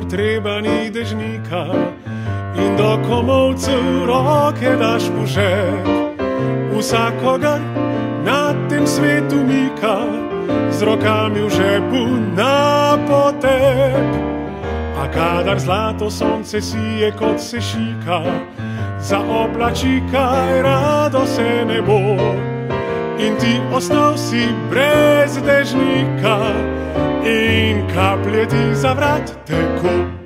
ker treba ni dežnika in do komolcev roke daš v žep. Vsakogar na tem svetu mika z rokami v žepu na potep. A kadar zlato sonce sije kot se šika, za oblačika rado se ne bo. In ti ostal si brez dežnika in kaplje ti za vrat teku.